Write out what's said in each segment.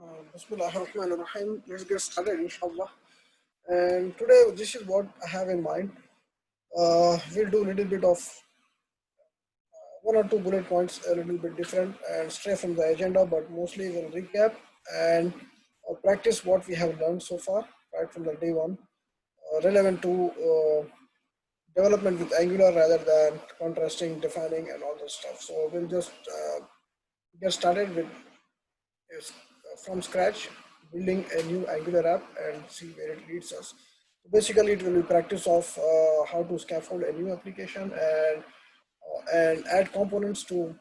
Bismillahirrahmanirrahim. Let's get started, inshallah. And today, this is what I have in mind. We'll do a little bit of one or two bullet points, a little bit different and stray from the agenda, but mostly we'll recap and practice what we have learned so far, right from the day one, relevant to development with Angular rather than contrasting, defining, and all this stuff. So we'll just get started with is from scratch, building a new Angular app and see where it leads us. So basically, it will be practice of how to scaffold a new application and add components to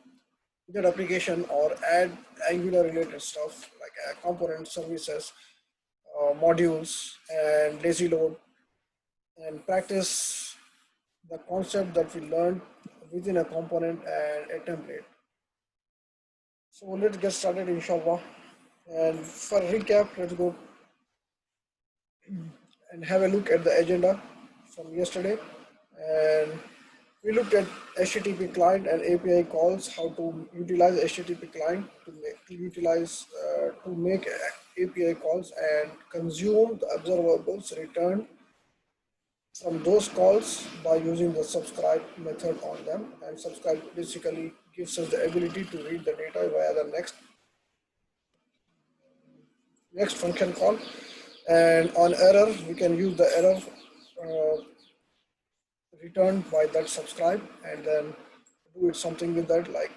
that application or add Angular related stuff like component services, modules, and lazy load, and practice the concept that we learned within a component and a template. So let's get started, inshallah. And for recap, let's go and have a look at the agenda from yesterday. And we looked at HTTP client and API calls, how to utilize HTTP client to make API calls and consume the observables returned from those calls by using the subscribe method on them. And subscribe basically gives us the ability to read the data via the next function call. And on error, we can use the error uh, returned by that subscribe and then do it something with that like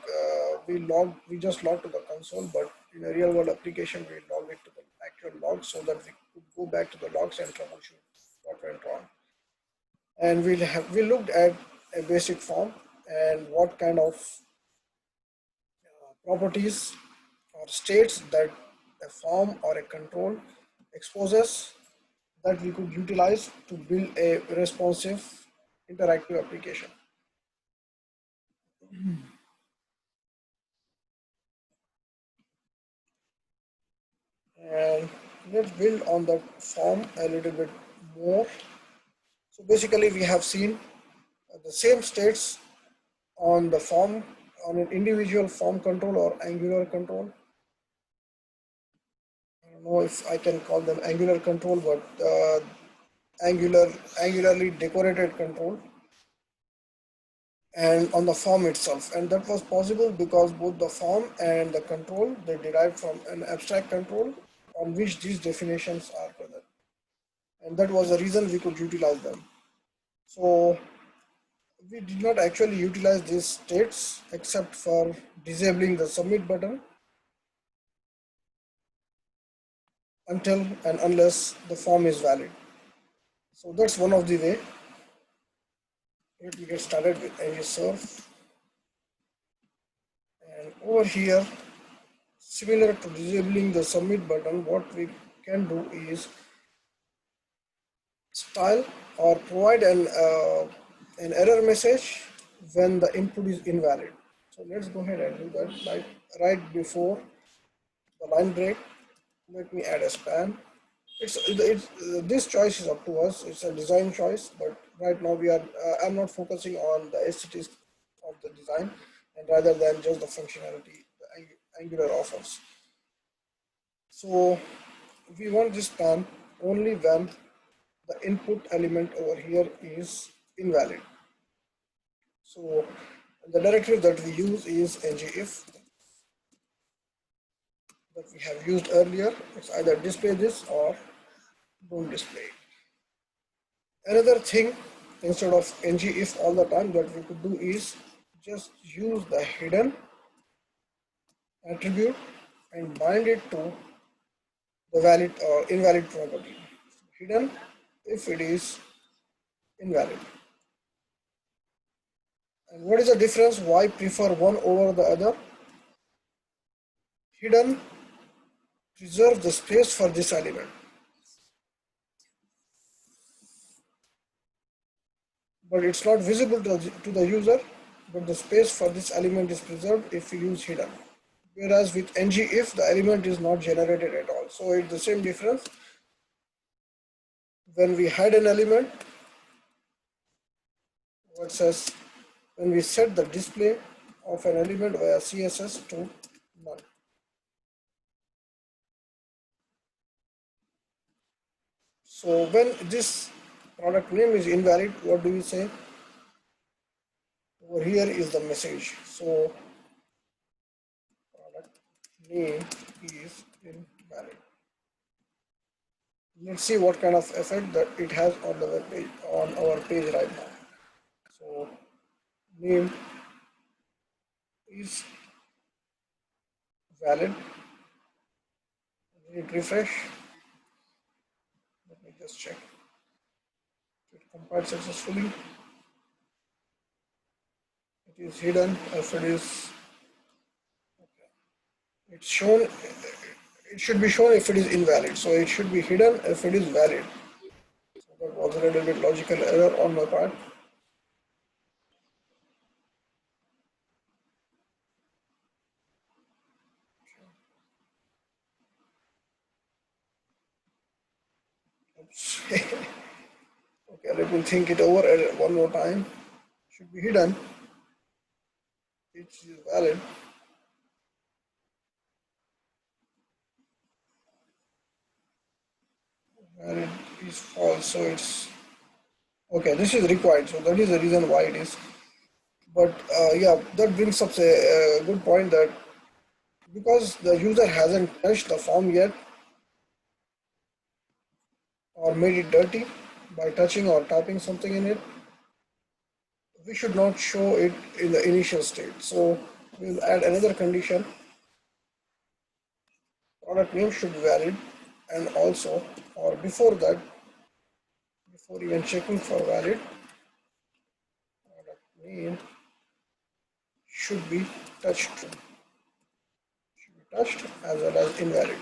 we just log to the console, but in a real world application we log it to the actual log so that we could go back to the logs and troubleshoot what went wrong. And we looked at a basic form and what kind of properties or states that a form or a control exposes that we could utilize to build a responsive interactive application. And let's build on that form a little bit more. So basically we have seen the same states on the form, on an individual form control or angular control. I don't know if I can call them angular control, but angularly decorated control and on the form itself. And that was possible because both the form and the control, they derived from an abstract control on which these definitions are present. And that was the reason we could utilize them. So we did not actually utilize these states except for disabling the submit button until and unless the form is valid. So that's one of the way. Let me get started with ngserve. And over here, similar to disabling the submit button, what we can do is style or provide an error message when the input is invalid. So let's go ahead and do that like right before the line break. Let me add a span. This choice is up to us. It's a design choice, but right now I'm not focusing on the aesthetics of the design, and rather than just the functionality the Angular offers. So we want this span only when the input element over here is invalid. So the directive that we use is ngIf that we have used earlier. It's either display this or don't display it. Another thing, instead of ngIf all the time, that we could do is just use the hidden attribute and bind it to the valid or invalid property. Hidden if it is invalid. And what is the difference? Why prefer one over the other? Hidden preserves the space for this element, but it's not visible to the user, but the space for this element is preserved if we use hidden. Whereas with ngIf, the element is not generated at all. So it's the same difference. When we hide an element, what says when we set the display of an element via CSS to none. So when this product name is invalid, what do we say? Over here is the message. So product name is invalid. Let's see what kind of effect that it has on the web page, on our page right now. So name is valid. Let me refresh. Let me just check. It compiled successfully. It is hidden if it is. It's shown. It should be shown if it is invalid. So it should be hidden if it is valid. So that was a little bit logical error on my part. Oops. Okay, let me think it over one more time. Should be hidden. It is valid. Valid is false. So it's okay. This is required. So that is the reason why it is. But yeah, that brings up a good point that because the user hasn't touched the form yet or made it dirty by touching or typing something in it, we should not show it in the initial state. So we'll add another condition. Product name should be valid, and also, or before that, before even checking for valid, product name should be touched, as well as invalid.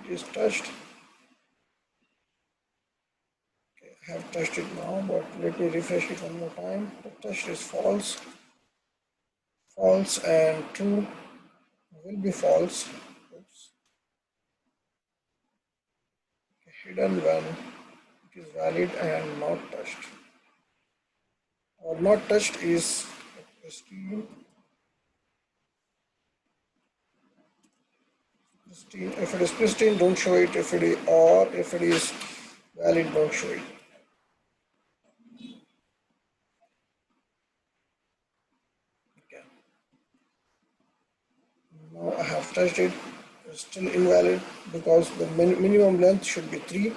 It is touched. Okay, I have touched it now, but let me refresh it one more time. The touched is false, false, and true will be false. Oops. Hidden when it is valid and not touched. Or not touched is pristine. Pristine. If it is pristine, don't show it. If it is, or if it is valid, don't show it. Okay. Now I have touched it. It's still invalid because the minimum length should be 3.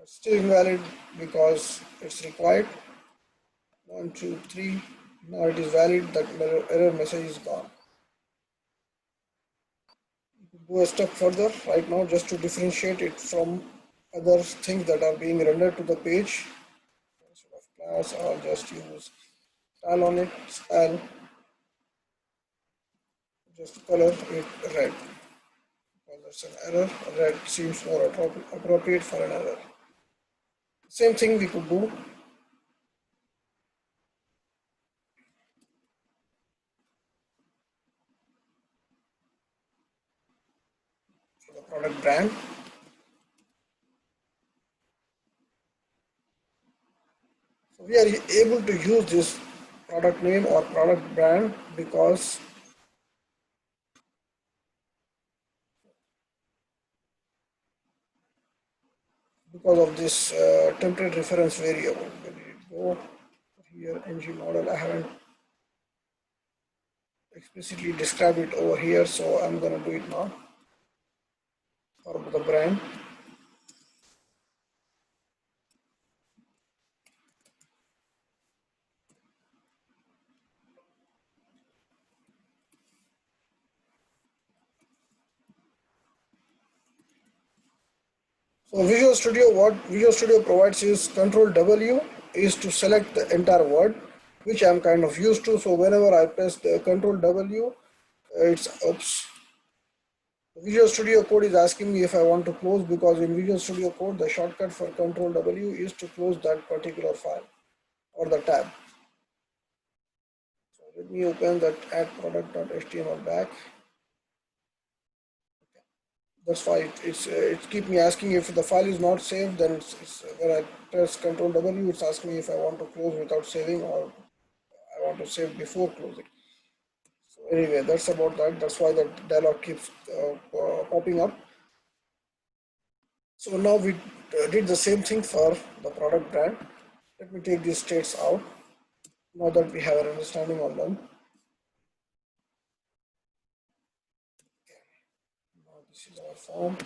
It's still invalid because it's required. 1, 2, 3. Now it is valid. That error message is gone. Go a step further right now just to differentiate it from other things that are being rendered to the page. Instead of class, I'll just use style on it. Style. Just color it red. Because that's an error. Red seems more appropriate for an error. Same thing we could do for the product brand. So we are able to use this product name or product brand because of this template reference variable. When we go here, ng model, I haven't explicitly described it over here, so I'm gonna do it now for the brand. So Visual Studio, what Visual Studio provides is Control W is to select the entire word, which I'm kind of used to. So whenever I press the Control W, it's oops. Visual Studio Code is asking me if I want to close, because in Visual Studio Code the shortcut for Control W is to close that particular file or the tab. So let me open that add product.html back. That's why it's keep me asking if the file is not saved. Then when I press Control W, it's asking me if I want to close without saving or I want to save before closing. So anyway, that's about that. That's why that dialog keeps popping up. So now we did the same thing for the product brand. Let me take these states out now that we have an understanding on them. Now this is our form.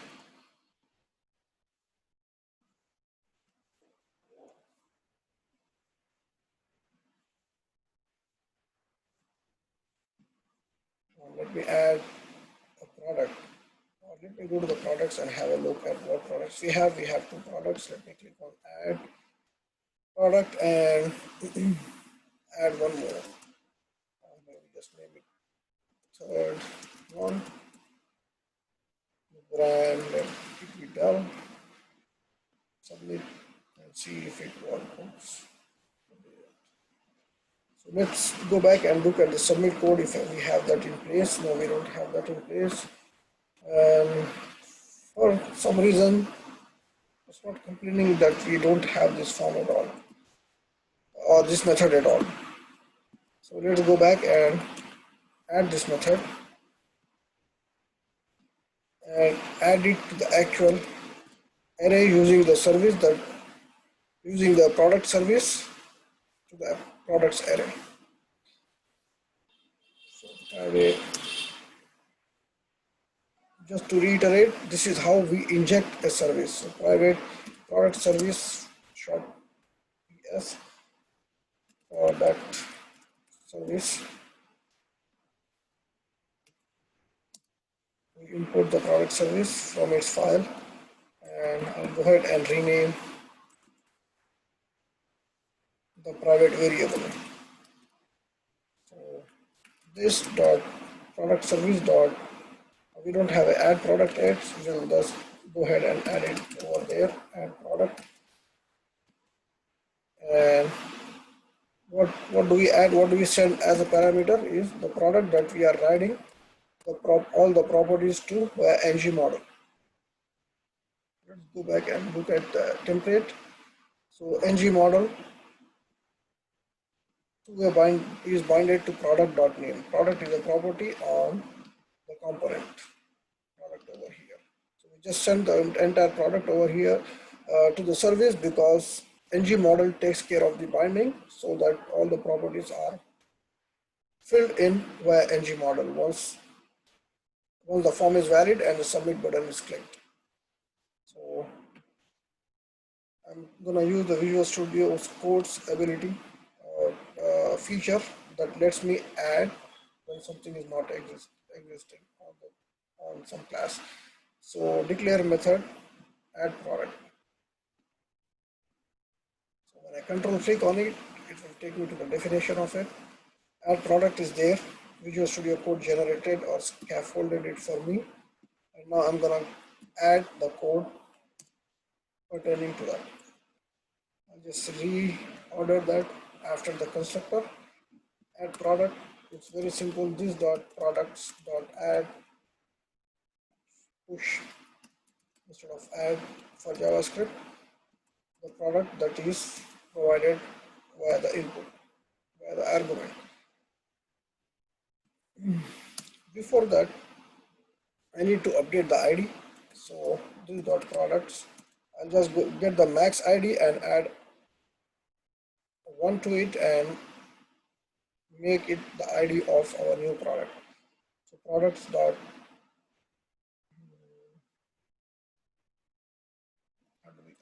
Now let me add a product. Now let me go to the products and have a look at what products we have. We have two products. Let me click on add product and add one more. Maybe just name it third one. Brand, let it be done. Submit and see if it works. So let's go back and look at the submit code if we have that in place. No, we don't have that in place. And for some reason, it's not complaining that we don't have this form at all or this method at all. So let's go back and add this method and add it to the actual array using the service that using the product service to the products array. So array, just to reiterate, this is how we inject a service. So private product service short ps product service. We import the product service from its file, and I'll go ahead and rename the private variable. So this dot product service dot, we don't have an add product yet, so we'll just go ahead and add it over there, add product. And what do we add, what do we send as a parameter is the product that we are writing all the properties to via ng model. Let's go back and look at the template. So ng model is binded to product.name. Product is a property on the component product over here. So we just send the entire product over here to the service because ng model takes care of the binding so that all the properties are filled in via ng model once the form is valid and the submit button is clicked. So I'm gonna use the Visual Studio Code's ability feature that lets me add when something is not existing on some class. So declare method add product. So when I control click on it, it will take me to the definition of it. Add product is there. Visual Studio Code generated or scaffolded it for me. And now I'm gonna add the code pertaining to that. I'll just reorder that after the constructor. Add product. It's very simple. This dot products dot add push instead of add for JavaScript the product that is provided via the input, via the argument. Before that, I need to update the ID. So this dot products, I'll just get the max ID and add 1 to it and make it the ID of our new product. So products dot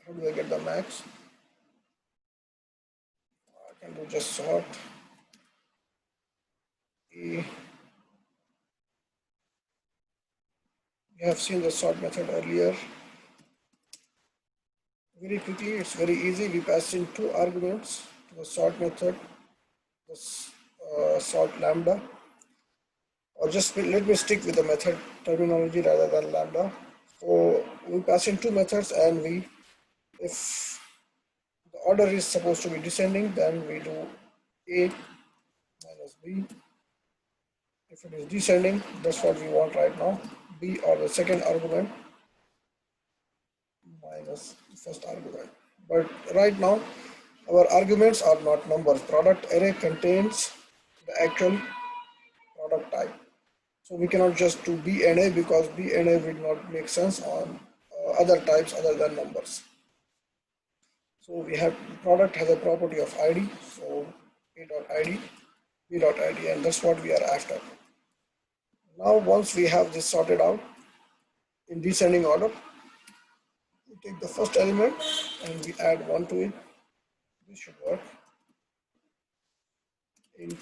how do I get the max? I can do just sort we have seen the sort method earlier. Very quickly, it's very easy. We pass in two arguments to the sort method, the sort lambda, or just let me stick with the method terminology rather than lambda. So we pass in two methods, and if the order is supposed to be descending, then we do A minus B. If it is descending, that's what we want right now, B or the second argument minus the first argument. But right now, our arguments are not numbers. Product array contains the actual product type. So we cannot just do B and A because B and A will not make sense on other types other than numbers. So we have product has a property of ID. So A dot ID, B dot ID, and that's what we are after. Now once we have this sorted out in descending order, we take the first element and we add 1 to it. This should work. Int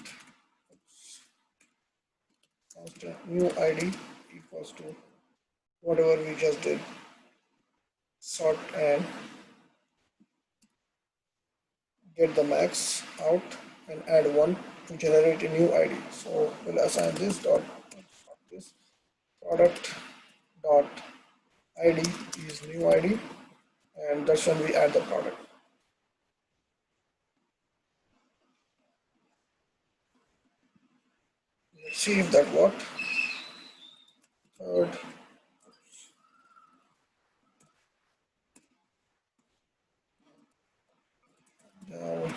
constant new ID equals to whatever we just did. Sort and get the max out and add 1 to generate a new ID. So we'll assign this dot this product dot ID is new ID, and that's when we add the product. Let's see if that worked. Third, down.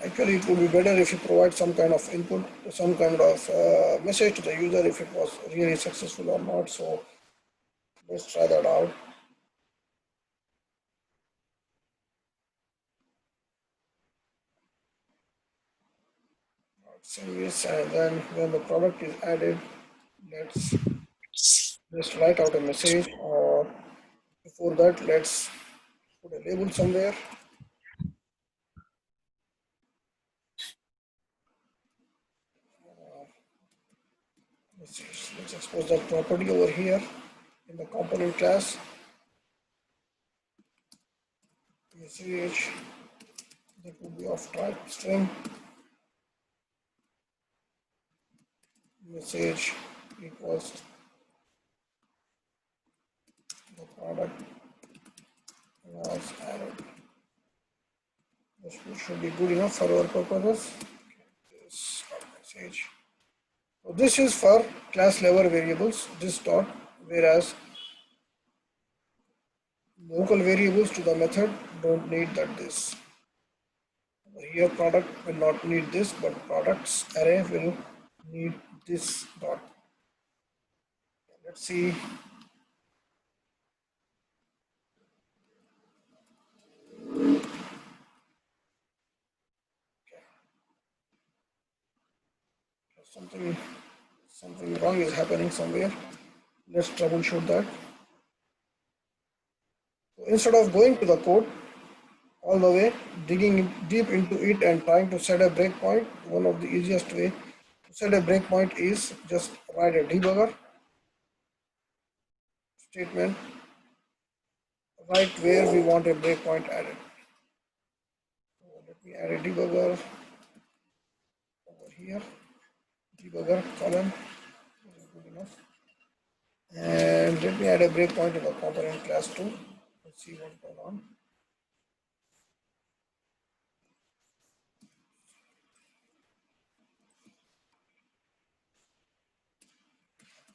Actually, it would be better if you provide some kind of input, some kind of message to the user if it was really successful or not. So let's try that out. Service, and then when the product is added, let's just write out a message, or before that, let's put a label somewhere. Let's expose that property over here in the component class. Message that would be of type string. Message equals the product was added. This should be good enough for our purposes. This message. So this is for class level variables, this dot, whereas local variables to the method don't need that this. Here product will not need this, but products array will need this dot. Let's see. Something wrong is happening somewhere. Let's troubleshoot that. So instead of going to the code all the way, digging deep into it and trying to set a breakpoint, one of the easiest way to set a breakpoint is just write a debugger statement right where we want a breakpoint added. So let me add a debugger over here. Debugger column, good enough. And let me add a breakpoint in the component class too. Let's see what's going on.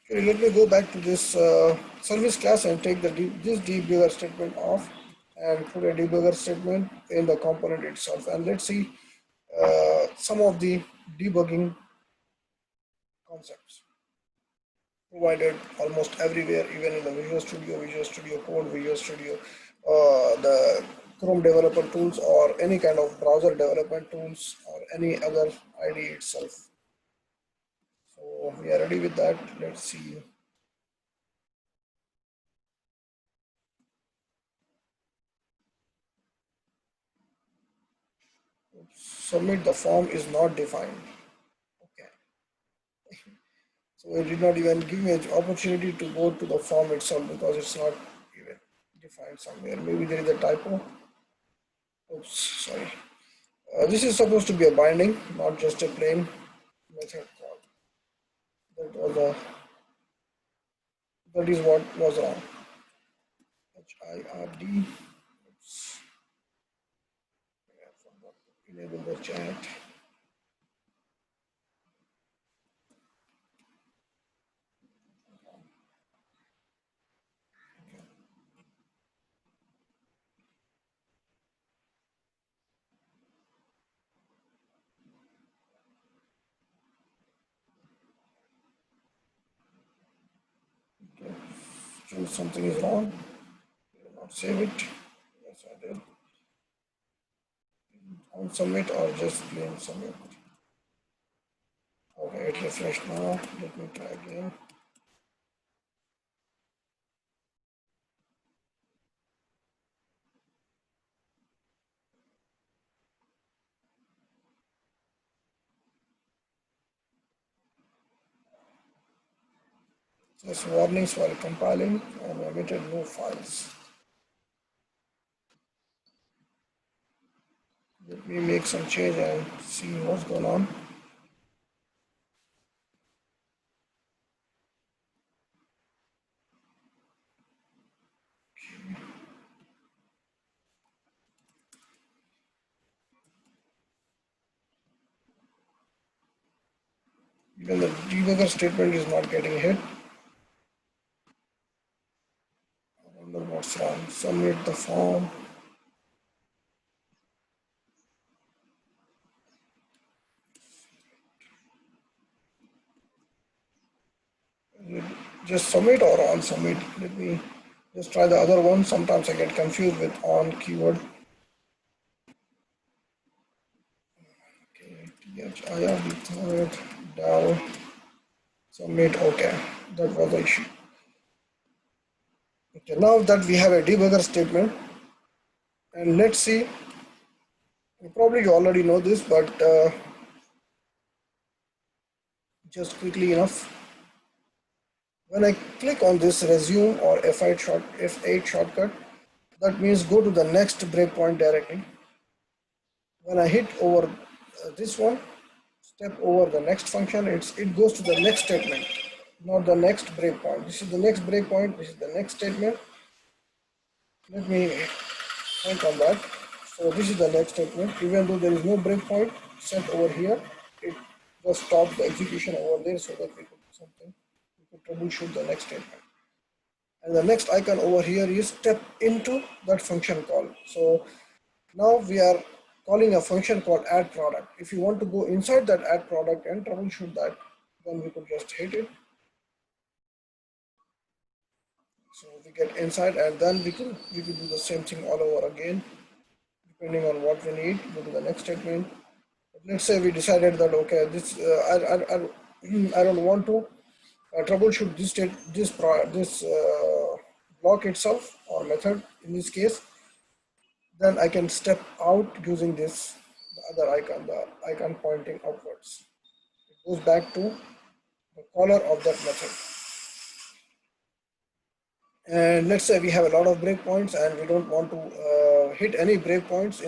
Okay, let me go back to this service class and take this debugger statement off and put a debugger statement in the component itself. And let's see some of the debugging concepts provided almost everywhere, even in the Visual Studio Code, Visual Studio, the Chrome developer tools, or any kind of browser development tools, or any other IDE itself. So we are ready with that. Let's see. Submit the form is not defined. Okay. So it did not even give me an opportunity to go to the form itself because it's not even defined somewhere. Maybe there is a typo. Oops, sorry. This is supposed to be a binding, not just a plain method call. That is what was wrong. HIRD. Oops. I forgot to enable the chat. Still something is wrong. Did not save it. Yes, I did. On submit or just plain submit. Okay, it refreshed now. Let me try again. Just warnings while compiling and omitted no files. Let me make some change and see what's going on. Even the debugger statement is not getting hit. I wonder what's wrong. Submit the form. Just submit or on submit. Let me just try the other one. Sometimes I get confused with on keyword. Okay, THIR, third, down, submit. Okay, that was the issue. Okay, now that we have a debugger statement, and let's see. Probably you already know this, but just quickly enough. When I click on this resume or F8 shortcut, that means go to the next breakpoint directly. When I hit over this one, step over the next function, it goes to the next statement, not the next breakpoint. This is the next breakpoint, this is the next statement. Let me think on that. So this is the next statement. Even though there is no breakpoint set over here, it just stops the execution over there so that we could do something. We could troubleshoot the next statement. And the next icon over here is step into that function call. So now we are calling a function called add product. If you want to go inside that add product and troubleshoot that, then we could just hit it. So we get inside, and then we can do the same thing all over again, depending on what we need. Go to the next statement. But let's say we decided that okay, this I don't want to troubleshoot this block itself or method in this case. Then I can step out using this the other icon, the icon pointing upwards. It goes back to the caller of that method. And let's say we have a lot of breakpoints and we don't want to hit any breakpoints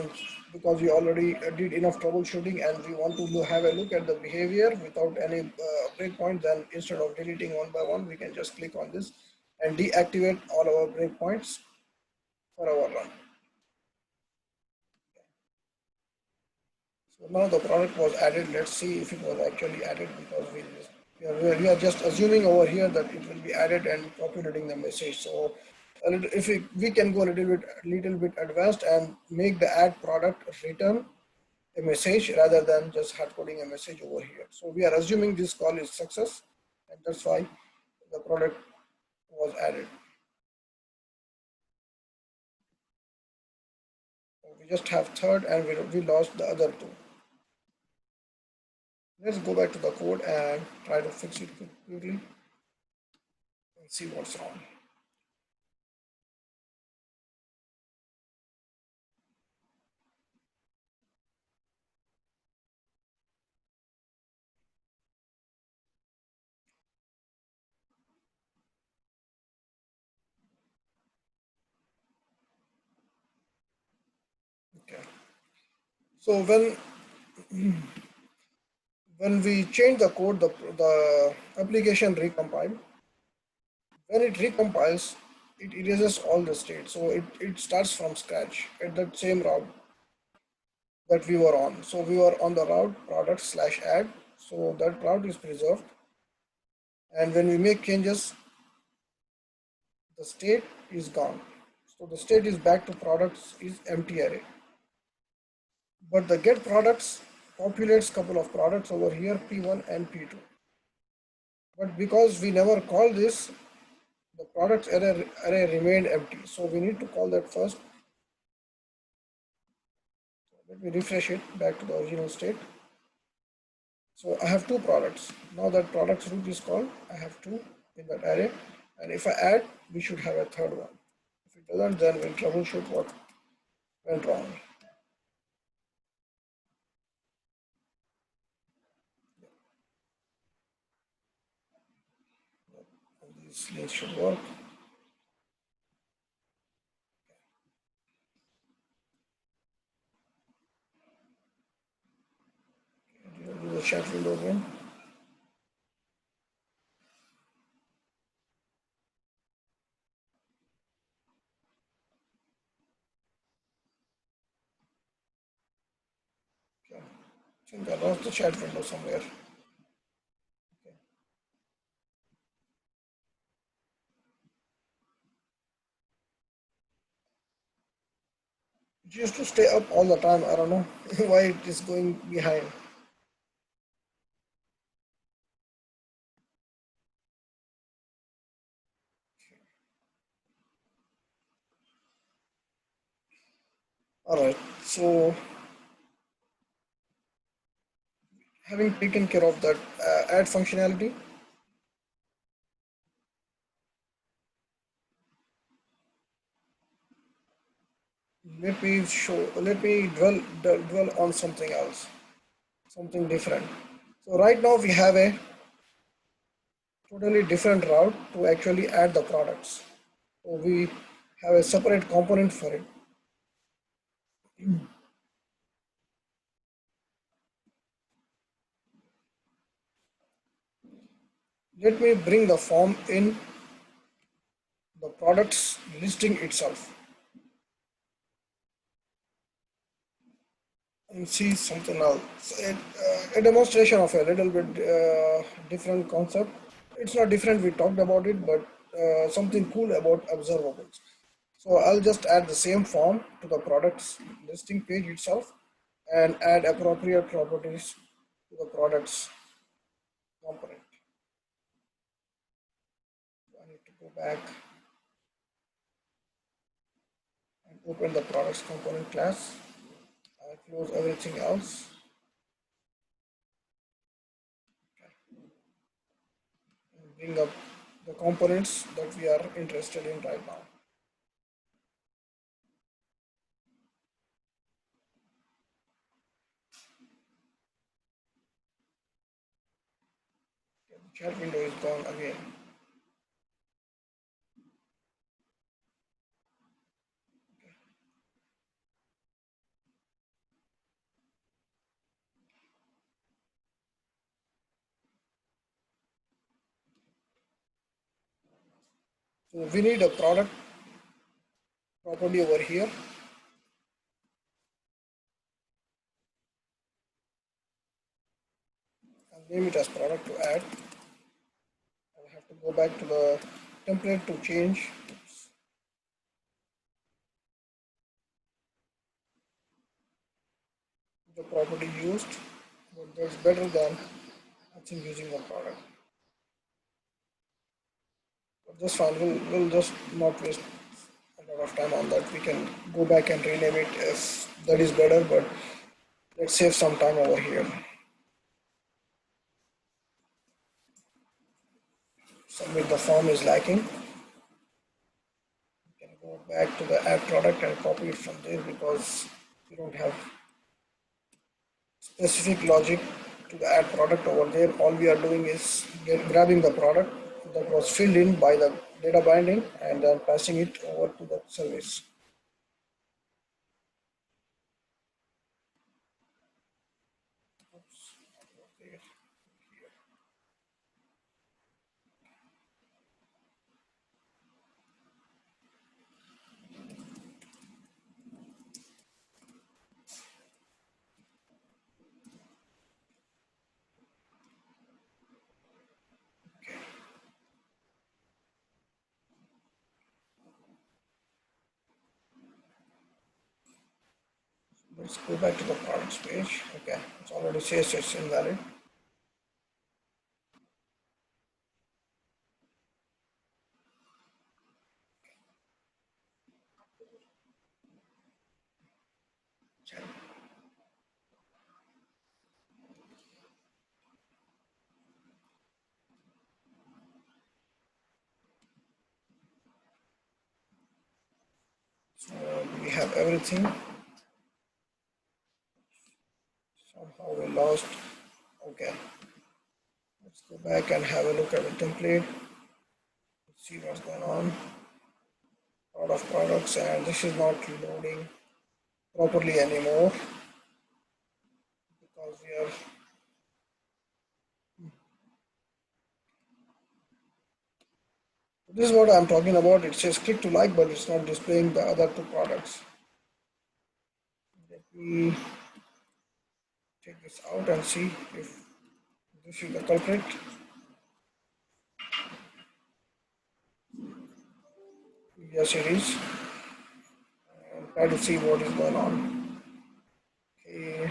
because we already did enough troubleshooting, and we want to have a look at the behavior without any breakpoints. Then instead of deleting one by one, we can just click on this and deactivate all our breakpoints for our run. So now the product was added. Let's see if it was actually added, because we are just assuming over here that it will be added and populating the message. So if we can go a little bit advanced and make the add product return a message rather than just hard coding a message over here. So we are assuming this call is success, and that's why the product was added. So we just have third, and we lost the other two. Let's go back to the code and try to fix it quickly and see what's wrong. Okay. So when we change the code, the application recompile. When it recompiles, it erases all the state. So it starts from scratch at that same route that we were on. So we were on the route product slash add. So that route is preserved. And when we make changes, the state is gone. So the state is back to products is empty array. But the get products populates couple of products over here, P1 and P2. But because we never call this, the products array remained empty. So we need to call that first. Let me refresh it back to the original state. So I have two products. Now that products root is called, I have two in that array. And if I add, we should have a third one. If it doesn't, then we'll troubleshoot what went wrong. These links should work. Do the chat window again. Okay. I think I lost the chat window somewhere. Okay. It used to stay up all the time. I don't know why it is going behind. Alright, so having taken care of that add functionality, let me dwell on something else, something different. So right now we have a totally different route to actually add the products. So we have a separate component for it. Let me bring the form in the products listing itself and see something else. A demonstration of a little bit different concept. It's not different, we talked about it, but something cool about observables. So I'll just add the same form to the products listing page itself and add appropriate properties to the products component. I need to go back and open the products component class. I close everything else. And bring up the components that we are interested in right now. Okay, the chat window is gone again. So we need a product property over here. I'll name it as product to add. I'll have to go back to the template to change the property used, but that's better than I think using the product. But that's fine, we'll just not waste a lot of time on that. We can go back and rename it if that is better, but let's save some time over here. Submit the form is lacking. You can go back to the add product and copy it from there because we don't have specific logic to the add product over there. All we are doing is grabbing the product that was filled in by the data binding and then passing it over to the service. Let's go back to the products page. Okay, it's already says it's invalid. We have everything. Somehow we lost. Okay, let's go back and have a look at the template. Let's see what's going on. A lot of products, and this is not loading properly anymore because we are. This is what I'm talking about. It says click to like, but it's not displaying the other two products. Let me take this out and see if this is the culprit. Yes, it is. And try to see what is going on. Okay.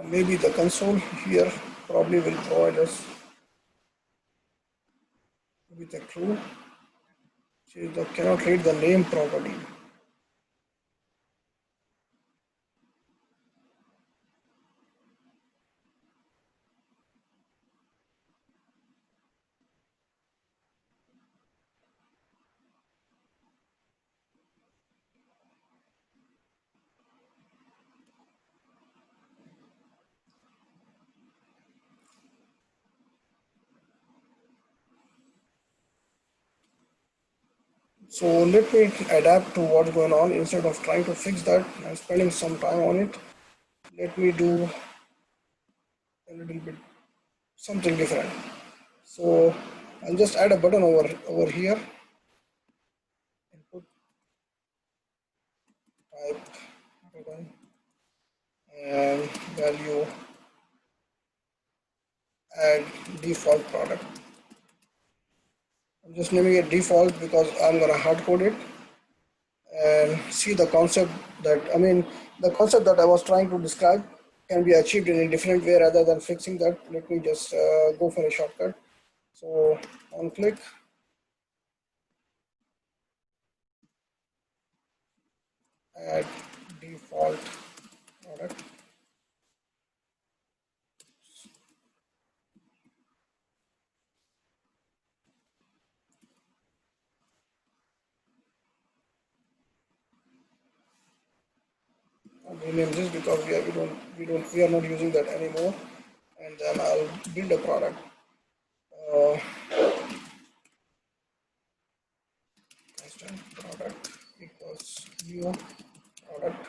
Maybe the console here probably will provide us with a clue. See, they cannot read the name properly. So let me adapt to what's going on instead of trying to fix that and spending some time on it. Let me do a little bit something different. So I'll just add a button over here and put type button and value add default product. I'm just naming it default because I'm gonna hard code it and see the concept that the concept that I was trying to describe can be achieved in a different way rather than fixing that. Let me just go for a shortcut. So on click, add default product. I'll rename this because we are not using that anymore. And then I'll build a product. Uh, Constant product equals new product.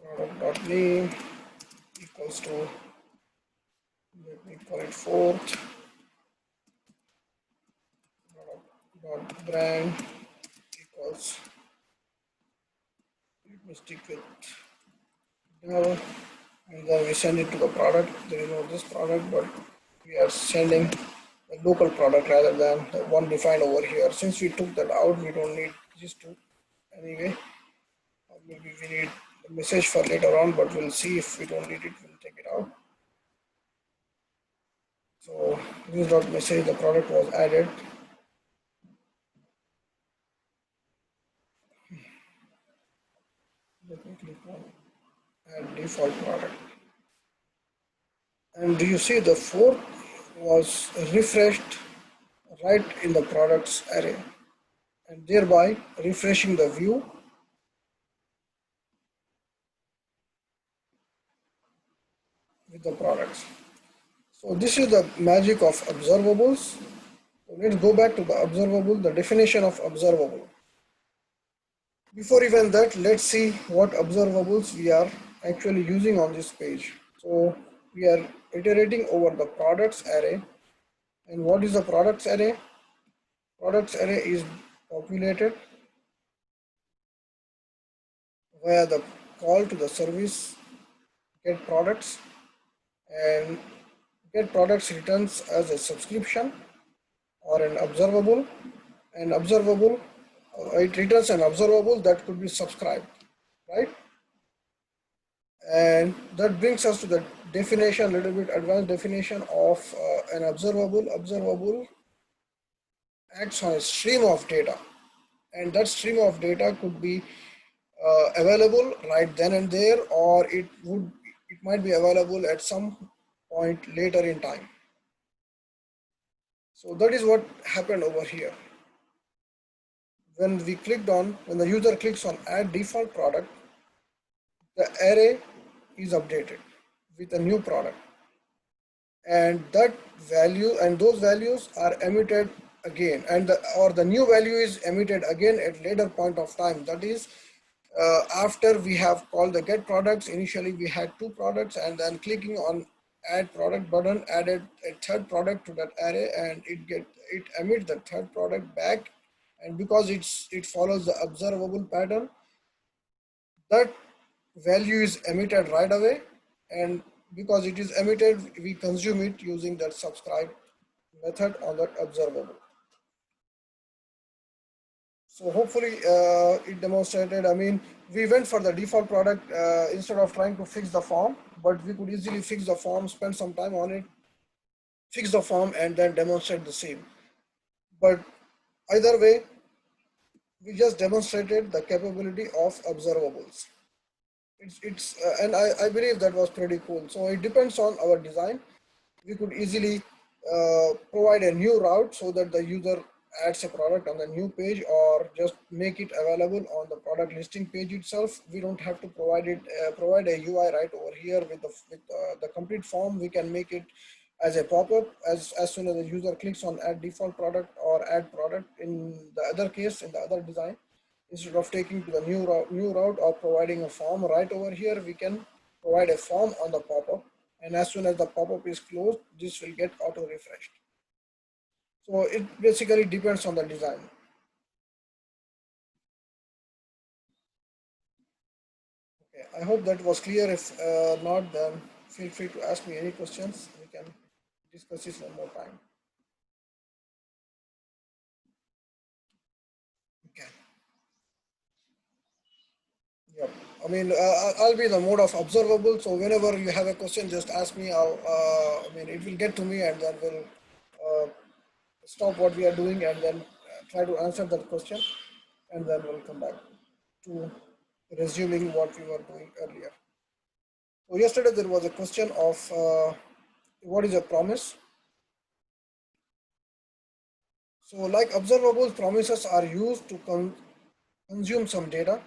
Product dot name equals to, let me call it fourth. Product dot brand equals, let me stick with now, and then we send it to the product. There is no this product, but we are sending a local product rather than the one defined over here. Since we took that out, we don't need these two anyway. Maybe we need a message for later on, but we'll see. If we don't need it, we'll take it out. So this dot message, the product was added. Let me click on add default product. And do you see the fourth was refreshed right in the products array, and thereby refreshing the view with the products. So this is the magic of observables. So let's go back to the observable, the definition of observable. Before even that, let's see what observables we are actually using on this page. So we are iterating over the products array. And what is the products array? Products array is populated via the call to the service get products, and get products returns as a subscription or an observable, an observable, it returns an observable that could be subscribed, right? And that brings us to the definition, a little bit advanced definition of an observable. Observable acts on a stream of data, and that stream of data could be available right then and there, or it might be available at some point later in time. So that is what happened over here. When the user clicks on add default product, the array is updated with a new product, and that value and those values are emitted again, and the new value is emitted again at later point of time. That is, after we have called the get products. Initially we had two products, and then clicking on add product button added a third product to that array, and it emits the third product back. And because it follows the observable pattern, that value is emitted right away, and because it is emitted, we consume it using that subscribe method on that observable. So hopefully it demonstrated. I mean, we went for the default product instead of trying to fix the form, but we could easily fix the form, spend some time on it, fix the form, and then demonstrate the same. But either way, we just demonstrated the capability of observables. And I believe that was pretty cool. So it depends on our design. We could easily provide a new route so that the user adds a product on the new page, or just make it available on the product listing page itself. We don't have to provide a UI right over here with the complete form. We can make it as a pop-up as soon as the user clicks on add default product or add product. In the other case, in the other design, instead of taking to the new route or providing a form right over here, we can provide a form on the pop-up, and as soon as the pop-up is closed, this will get auto refreshed. So it basically depends on the design. Okay, I hope that was clear. If not, then feel free to ask me any questions. We can discuss this one more time. Okay. Yep. I mean, I'll be in the mode of observable. So whenever you have a question, just ask me. I mean, it will get to me, and then we'll uh, stop what we are doing, and then try to answer that question, and then we'll come back to resuming what we were doing earlier. So yesterday there was a question of what is a promise. So like observables, promises are used to consume some data,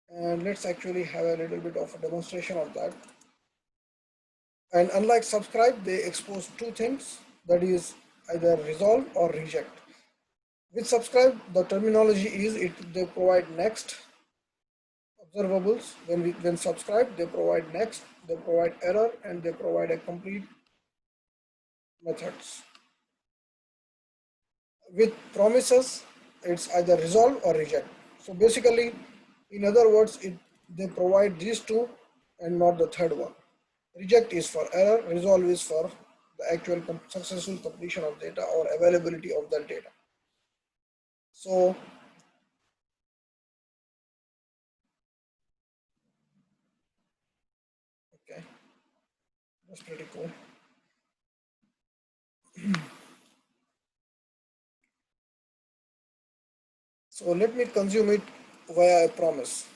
and let's actually have a little bit of a demonstration of that. And unlike subscribe, they expose two things, that is either resolve or reject. With subscribe, the terminology is they provide next observables. When subscribe, they provide next, they provide error, and they provide a complete methods. With promises, it's either resolve or reject. So basically, in other words, they provide these two and not the third one. Reject is for error, resolve is for the actual successful completion of data or availability of that data. So okay, that's pretty cool. So let me consume it via a promise.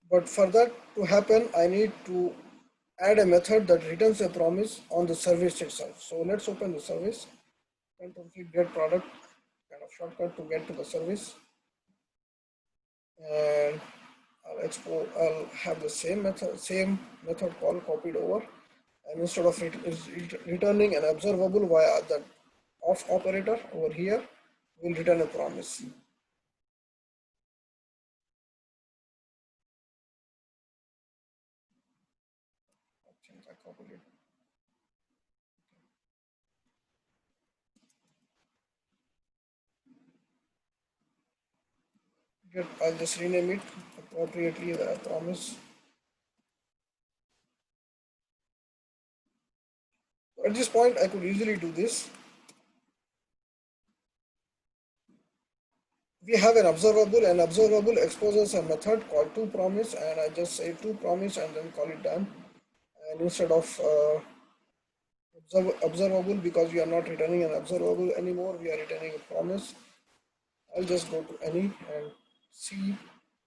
But for that to happen, I need to add a method that returns a promise on the service itself. So let's open the service. Control click get product, kind of shortcut to get to the service. And I'll have the same method call copied over. And instead of returning an observable via the off operator over here, we'll return a promise. Since I copied it. I'll just rename it appropriately, the promise. At this point, I could easily do this. we have an observable, and observable exposes a method called toPromise, and I just say toPromise and then call it done. And instead of observable, because we are not returning an observable anymore, we are returning a promise. I'll just go to any and see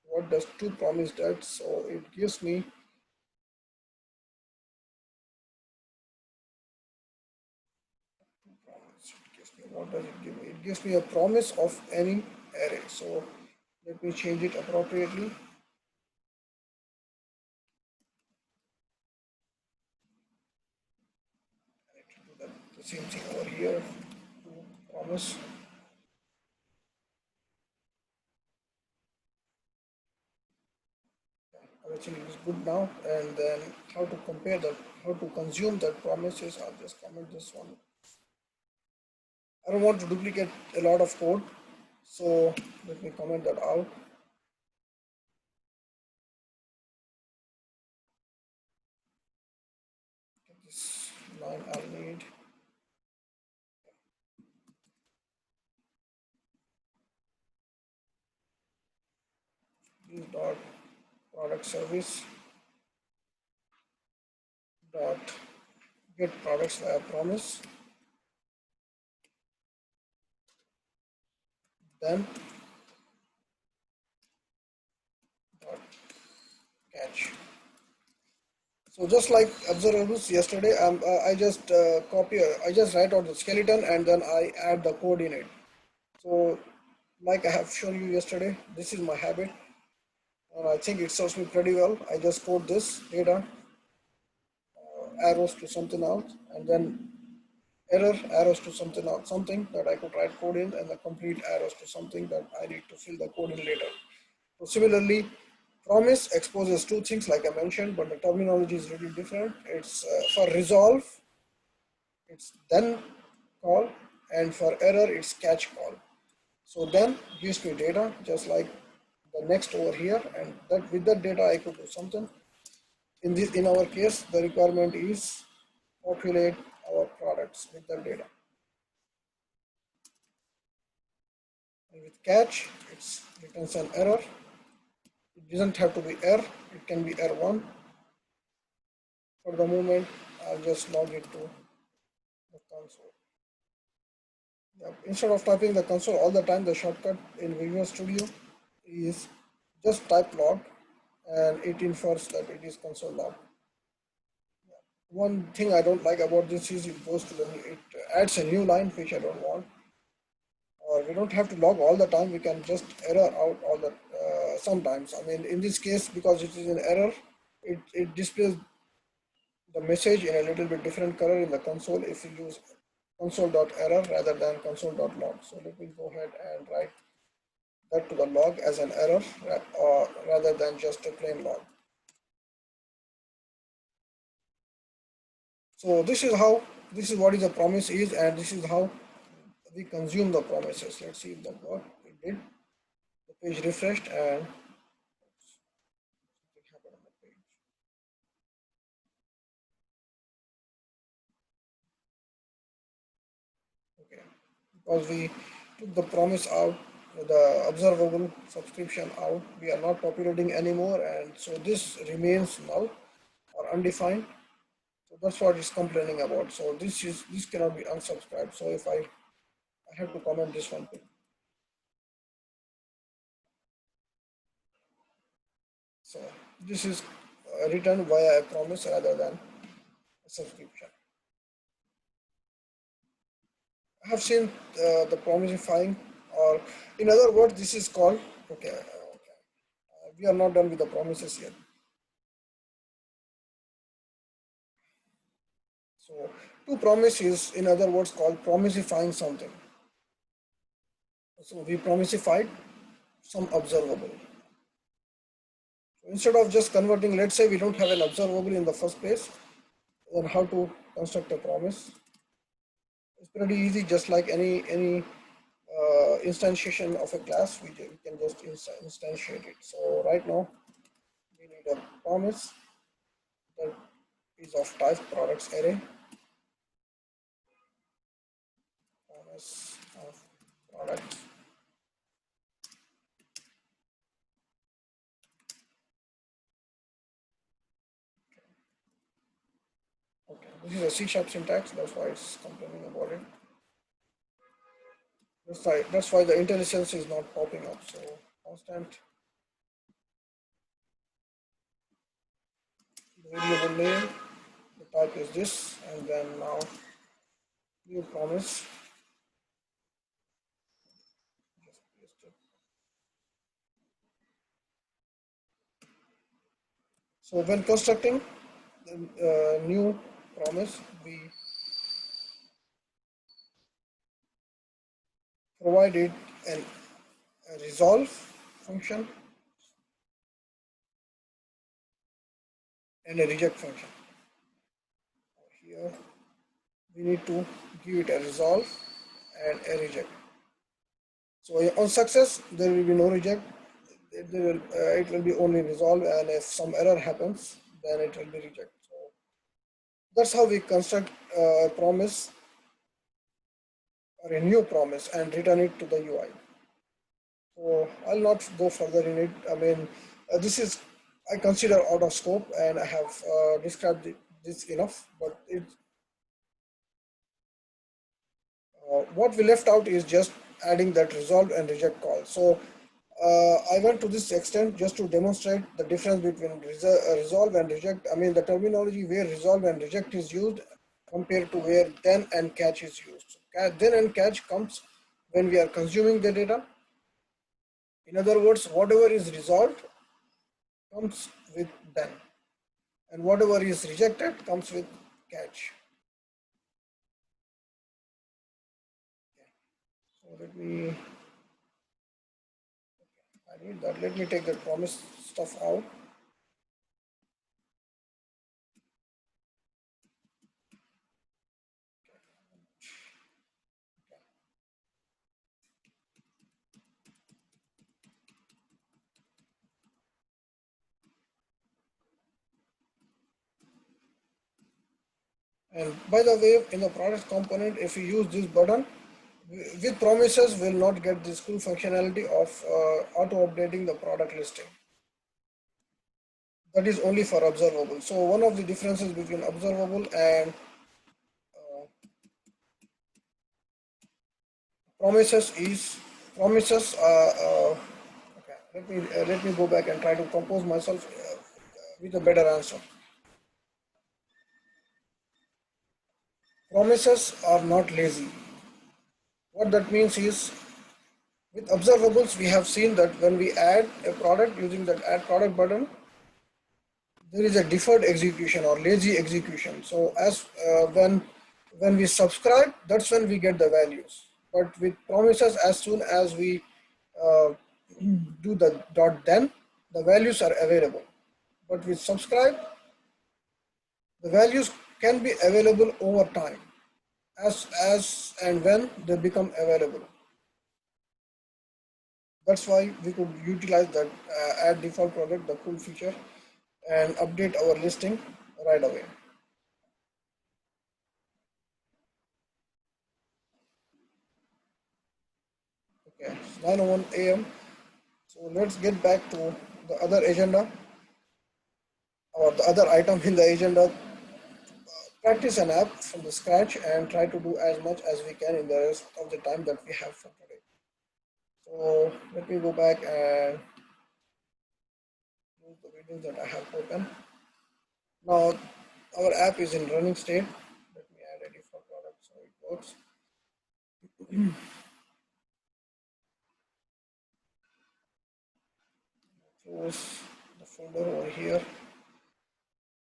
what does toPromise does. So it gives me promise. It gives me, what does it give me? It gives me a promise of any array. So let me change it appropriately. The same thing over here. Promise. Everything is good now. And then how to compare that, how to consume that promises. I'll just comment this one. I don't want to duplicate a lot of code. So let me comment that out. This line I'll need. This dot product service dot get products via promise. Then dot catch. So just like observables yesterday, I just copy, I just write out the skeleton and then I add the code in it. So like I have shown you yesterday, this is my habit, and I think it serves me pretty well. I just code this data, arrows to something else, and then error, arrows to something else, something that I could write code in, and the complete arrows to something that I need to fill the code in later. So similarly, promise exposes two things like I mentioned, but the terminology is really different. It's for resolve, it's then call, and for error, it's catch call. So then gives me data just like the next over here, and that with that data I could do something. In our case, the requirement is populate our products with the data. And with catch, it's returns an error. It doesn't have to be error, it can be error one. For the moment, I'll just log it to the console. Yeah, instead of typing the console all the time, the shortcut in Visual Studio is just type log, and it infers that it is console log. One thing I don't like about this is it goes to it adds a new line which I don't want. Or we don't have to log all the time. We can just error out all the sometimes. I mean, in this case, because it is an error, it displays the message in a little bit different color in the console if you use console.error rather than console.log. So let me go ahead and write that to the log as an error rather than just a plain log. So this is what is a promise is, and this is how we consume the promises. Let's see if that worked. It did. The page refreshed and something happened on the page. Okay, because we took the promise out, the observable subscription out, we are not populating anymore, and so this remains null or undefined. So that's what it's complaining about. So this cannot be unsubscribed. So if I have to comment this one too. So this is written via a promise rather than a subscription. I have seen the promisifying, or in other words, this is called, okay, we are not done with the promises yet. So toPromise is, in other words, called promisifying something. So we promisified some observable. So instead of just converting, let's say we don't have an observable in the first place, then how to construct a promise? It's pretty easy, just like any instantiation of a class, we can just instantiate it. So right now we need a promise that is of type products array, promise of products This is a C sharp syntax, that's why it's complaining about it. That's why the IntelliSense is not popping up. So constant variable name, the type is this, and then now new promise. Just paste it. So when constructing the new promise, we provide it a resolve function and a reject function. Here we need to give it a resolve and a reject. So on success, there will be no reject. It will be only resolve, and if some error happens, then it will be reject. So that's how we construct a promise or a new promise and return it to the UI. So I'll not go further in it. I mean, this is I consider out of scope, and I have described this enough. But what we left out is just adding that resolve and reject call. So I went to this extent just to demonstrate the difference between resolve and reject. I mean, the terminology where resolve and reject is used compared to where then and catch is used. So then and catch comes when we are consuming the data. In other words, whatever is resolved comes with then, and whatever is rejected comes with catch. So I need that. Let me take the promise stuff out. And by the way, in the product component, if you use this button, with promises, will not get this cool functionality of auto updating the product listing. That is only for observable. So one of the differences between observable and promises is promises. Okay, let me go back and try to compose myself with a better answer. Promises are not lazy. What that means is, with observables, we have seen that when we add a product using that add product button, there is a deferred execution or lazy execution. So as when we subscribe, that's when we get the values. But with promises, as soon as we uh, do the dot then, the values are available. But with subscribe, the values can be available over time, as and when they become available. That's why we could utilize that add default product, the cool feature, and update our listing right away. Okay, it's 9:01 a.m. So let's get back to the other agenda or the other item in the agenda. Practice an app from the scratch and try to do as much as we can in the rest of the time that we have for today. So let me go back and use the windows that I have open. Now our app is in running state. Let me add a default product so it works. Close the folder over here,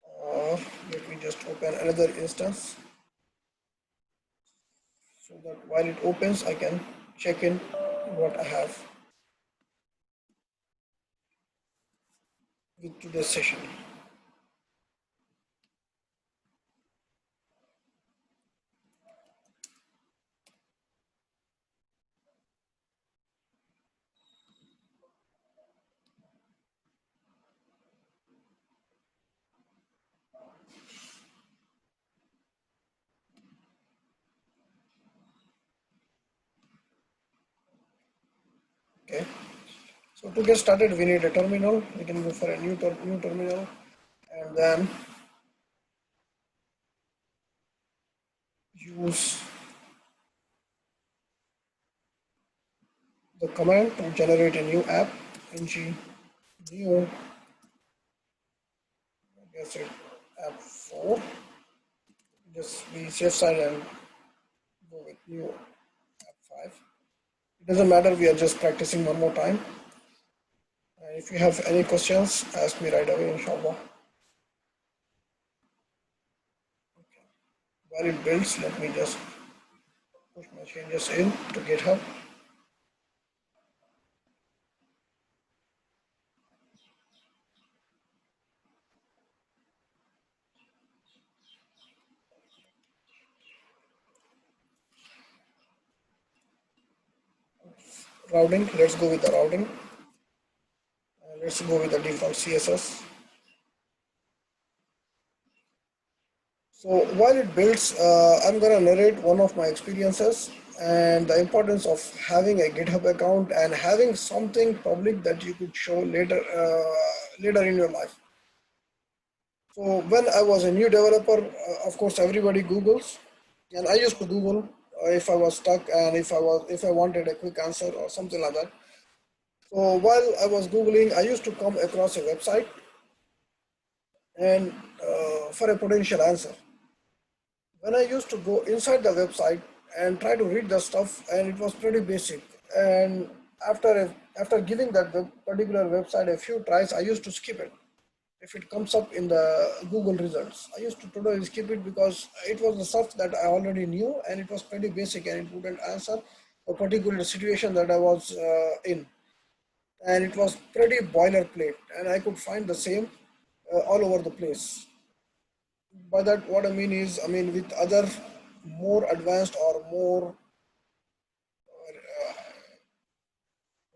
or let me just open another instance so that while it opens I can check in what I have with today's session. Okay, so to get started we need a terminal. We can go for a new terminal, and then use the command to generate a new app, ng new, I guess it, app 4. Just be safe side and go with new app 5. It doesn't matter, we are just practicing one more time. And if you have any questions, ask me right away, inshallah. While it builds, let me just push my changes in to GitHub. Routing, let's go with the routing. Let's go with the default CSS. So while it builds, I'm gonna narrate one of my experiences and the importance of having a GitHub account and having something public that you could show later in your life. So when I was a new developer, of course, everybody Googles, and I used to Google if I was stuck and if I wanted a quick answer or something like that. So while I was Googling, I used to come across a website and for a potential answer. When I used to go inside the website and try to read the stuff, and it was pretty basic. And after giving that particular website a few tries, I used to skip it. If it comes up in the Google results, I used to totally skip it because it was the stuff that I already knew, and it was pretty basic, and it wouldn't answer a particular situation that I was in, and it was pretty boilerplate, and I could find the same all over the place. By that, what I mean is, I mean with other more advanced or more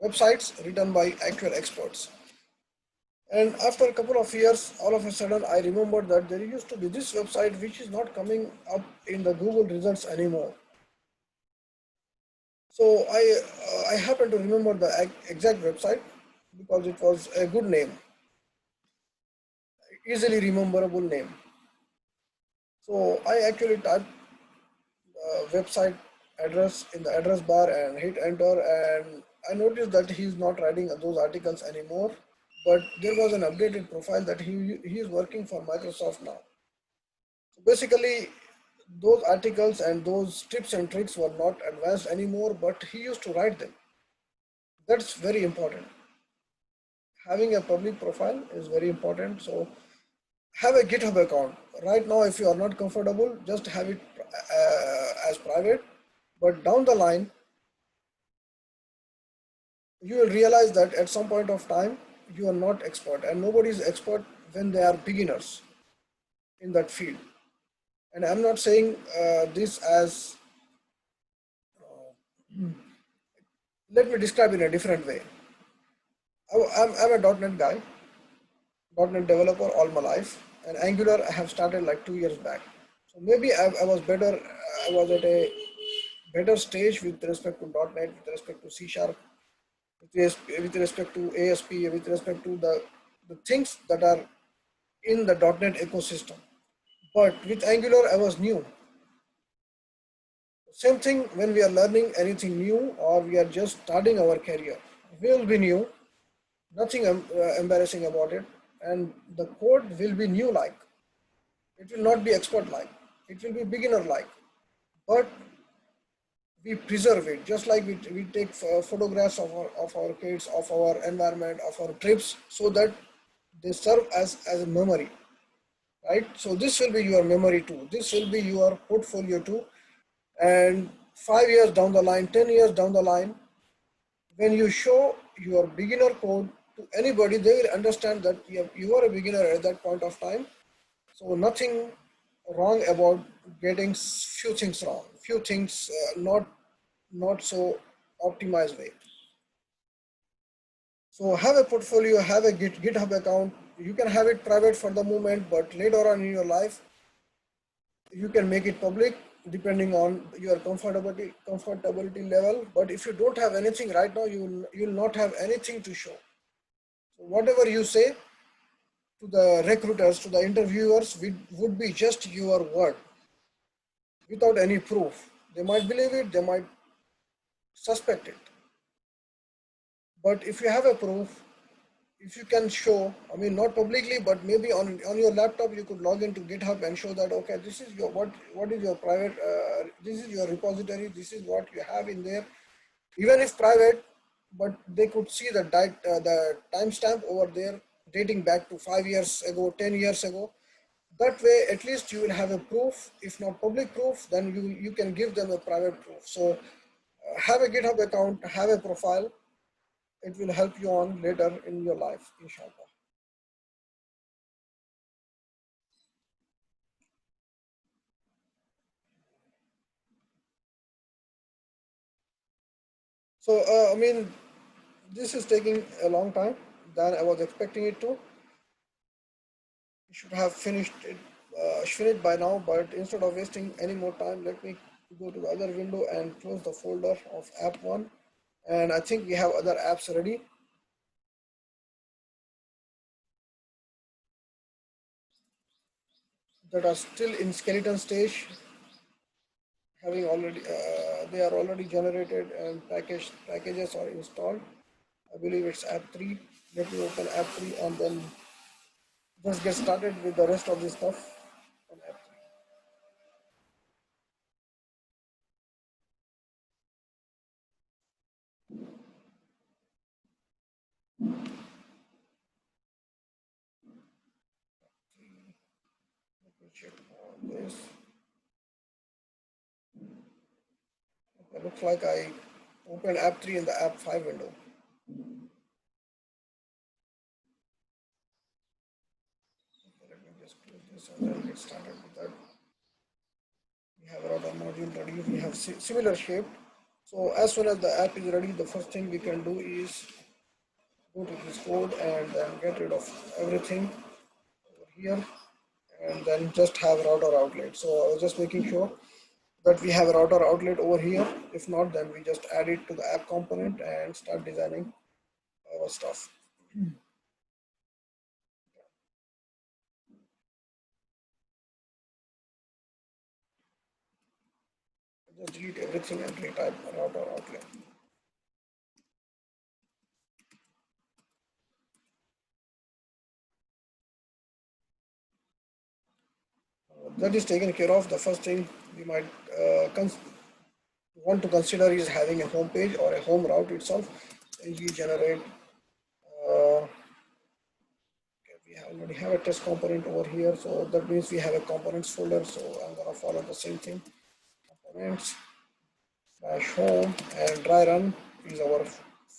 websites written by actual experts. And after a couple of years, all of a sudden, I remembered that there used to be this website which is not coming up in the Google results anymore. So I happen to remember the exact website because it was a good name, easily rememberable name. So I actually typed website address in the address bar and hit enter, and I noticed that he's not writing those articles anymore, but there was an updated profile that he is working for Microsoft now. So basically those articles and those tips and tricks were not advanced anymore, but he used to write them. That's very important. Having a public profile is very important. So have a GitHub account. Right now, if you are not comfortable, just have it as private. But down the line, you will realize that at some point of time, you are not expert, and nobody is expert when they are beginners in that field. And I'm not saying this as, let me describe in a different way. I'm a .NET guy, .NET developer all my life, and Angular I have started like 2 years back. So maybe I was better, I was at a better stage with respect to .NET, with respect to C Sharp, with respect to ASP, with respect to the things that are in the .NET ecosystem. But with Angular, I was new. Same thing when we are learning anything new or we are just starting our career. We will be new, nothing embarrassing about it, and the code will be new like. It will not be expert like. It will be beginner like. But we preserve it just like we take photographs of our kids, of our environment, of our trips, so that they serve as a memory, right? So this will be your memory too, this will be your portfolio too. And 5 years down the line, 10 years down the line, when you show your beginner code to anybody, they will understand that you are a beginner at that point of time. So nothing wrong about getting few things wrong, few things not so optimized way. So have a portfolio, have a GitHub account. You can have it private for the moment, but later on in your life, you can make it public depending on your comfortability level. But if you don't have anything right now, you'll not have anything to show. So whatever you say to the recruiters, to the interviewers, would be just your word. without any proof. They might believe it, they might suspect it. But if you have a proof, if you can show, I mean, not publicly, but maybe on your laptop, you could log into GitHub and show that, okay, this is your, what is your private, this is your repository, this is what you have in there, even if private, but they could see the timestamp over there dating back to 5 years ago, 10 years ago. That way, at least you will have a proof. If not public proof, then you can give them a private proof. So have a GitHub account, have a profile. It will help you on later in your life, inshallah. So I mean, this is taking a long time than I was expecting it to. We should have finished by now, but instead of wasting any more time, let me go to the other window and close the folder of app one. And I think we have other apps ready that are still in skeleton stage, having already they are already generated and packages are installed. I believe it's app 3. Let me open app 3 and then just get started with the rest of the stuff on app 3. Let me check on this. It looks like I opened app 3 in the app 5 window. Let me just close this and then get started with that. We have router module ready. We have similar shape. So as soon as the app is ready, the first thing we can do is go to this code and then get rid of everything over here and then just have router outlet. So I was just making sure that we have a router outlet over here. If not, then we just add it to the app component and start designing our stuff. Just delete everything and retype router outlet. That is taken care of. The first thing we might want to consider is having a home page or a home route itself. And you generate, we already have a test component over here. So that means we have a components folder. So I'm going to follow the same thing. Components slash home and dry run is our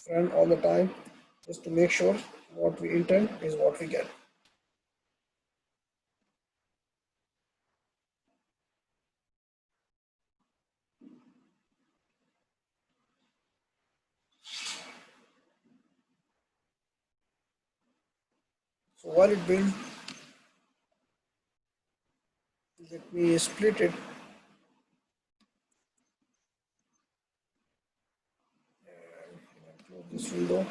friend all the time, just to make sure what we intend is what we get. So while it builds, let me split it. Close this window.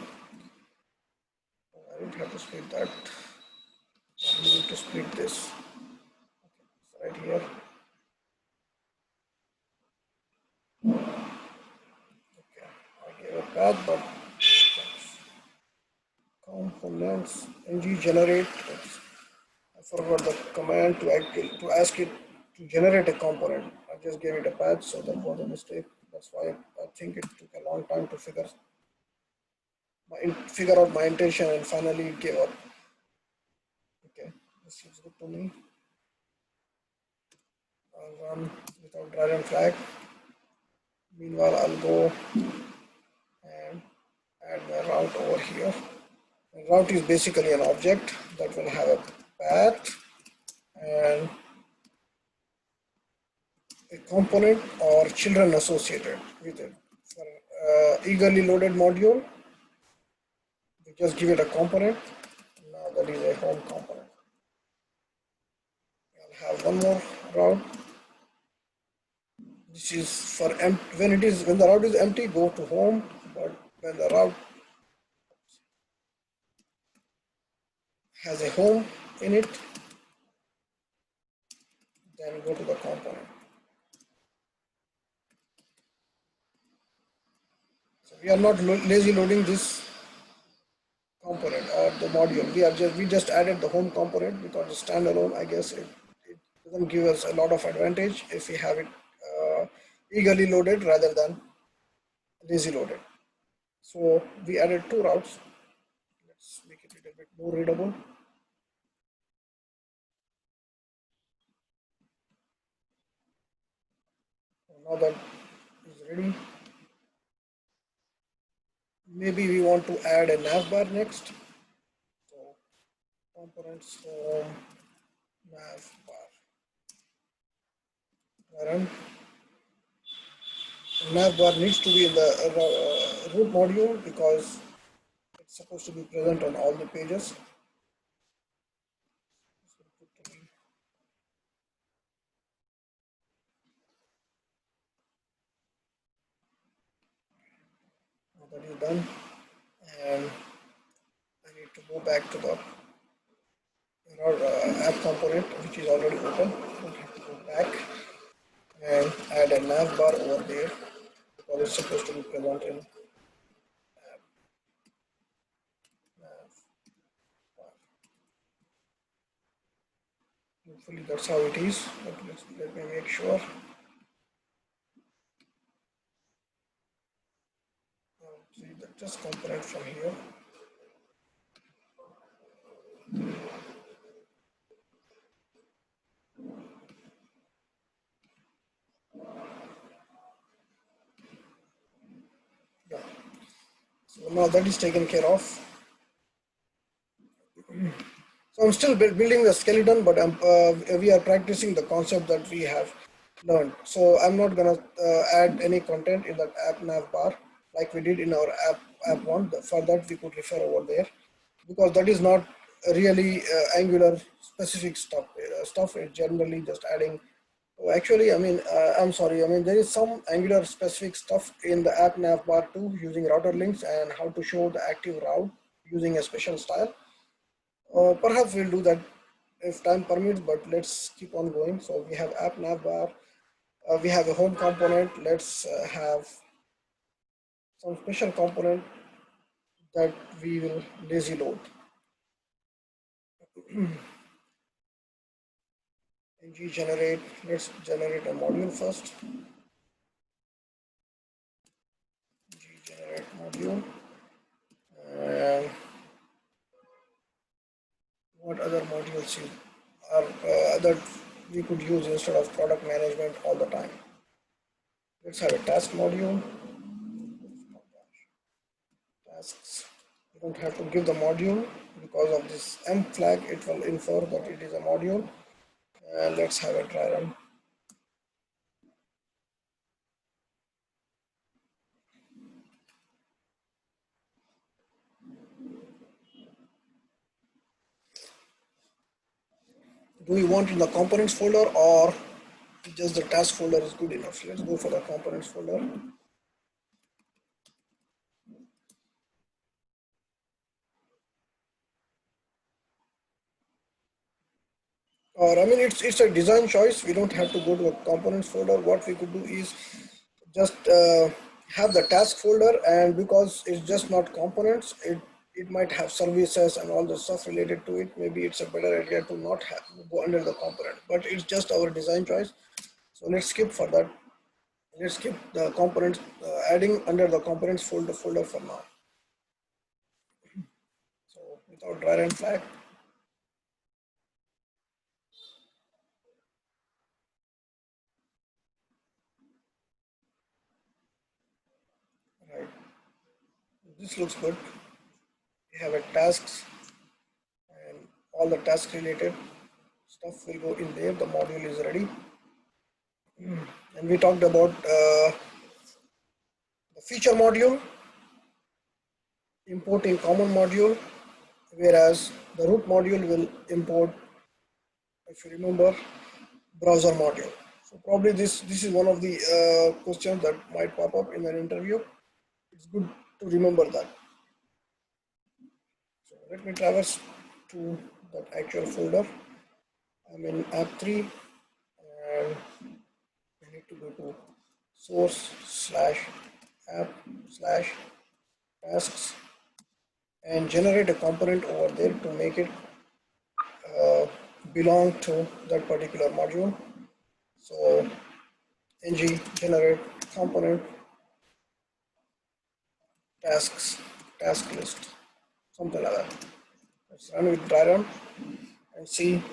I don't have to split that. I need to split this. Okay, right here. Okay, I gave a path, but components ng generate. I forgot the command to ask it to generate a component. I just gave it a path, so that was a mistake. That's why I think it took a long time to figure out my intention, and finally it gave up. Okay, this looks good to me. I'll run without driver flag. Meanwhile, I'll go and add my route over here. And route is basically an object that will have a path and a component or children associated with it. For eagerly loaded module, we just give it a component. Now that is a home component. I'll have one more route. This is for when the route is empty, go to home. But when the route has a home in it, then go to the component. We are not lazy loading this component or the module. We just added the home component because the standalone, I guess it doesn't give us a lot of advantage if we have it eagerly loaded rather than lazy loaded. So we added two routes. Let's make it a little bit more readable. So now that is ready, maybe we want to add a navbar next. So components home navbar. Run. Navbar needs to be in the root module because it's supposed to be present on all the pages. Now that is done, and I need to go back to the app component which is already open. So I have to go back and add a navbar over there because it's supposed to be present in nav. Hopefully that's how it is, but let me make sure. See that just component from here. Yeah. So now that is taken care of. So I'm still building the skeleton, but we are practicing the concept that we have learned. So I'm not gonna add any content in that app nav bar like we did in our app one. For that we could refer over there because that is not really Angular specific stuff. Stuff is generally just adding. Oh, actually, I mean, I'm sorry. I mean, there is some Angular specific stuff in the app nav bar too, using router links and how to show the active route using a special style. Perhaps we'll do that if time permits, but let's keep on going. So we have app navbar, we have a home component. Let's have some special component that we will lazy load. ng generate, let's generate a module first. Ng generate module. And what other modules are that we could use instead of product management all the time? Let's have a task module. Tasks. You don't have to give the module because of this M flag, it will infer that it is a module. And let's have a try run. Do we want in the components folder or just the task folder is good enough? Let's go for the components folder. Or I mean, it's a design choice. We don't have to go to a components folder. What we could do is just have the task folder, and because it's just not components, it might have services and all the stuff related to it. Maybe it's a better idea to not have go under the component, but it's just our design choice. So let's skip for that. Let's skip the components, adding under the components folder for now. So without dry run flag. Right. This looks good. We have a tasks and all the task related stuff will go in there. The module is ready. And we talked about the feature module, importing common module, whereas the root module will import, if you remember, browser module. So probably this is one of the questions that might pop up in an interview. It's good to remember that. So let me traverse to that actual folder. I'm in app3 and I need to go to source/app3 app slash tasks and generate a component over there to make it uh, belong to that particular module. So ng generate component tasks task list, something like that. Let's run with dry run and see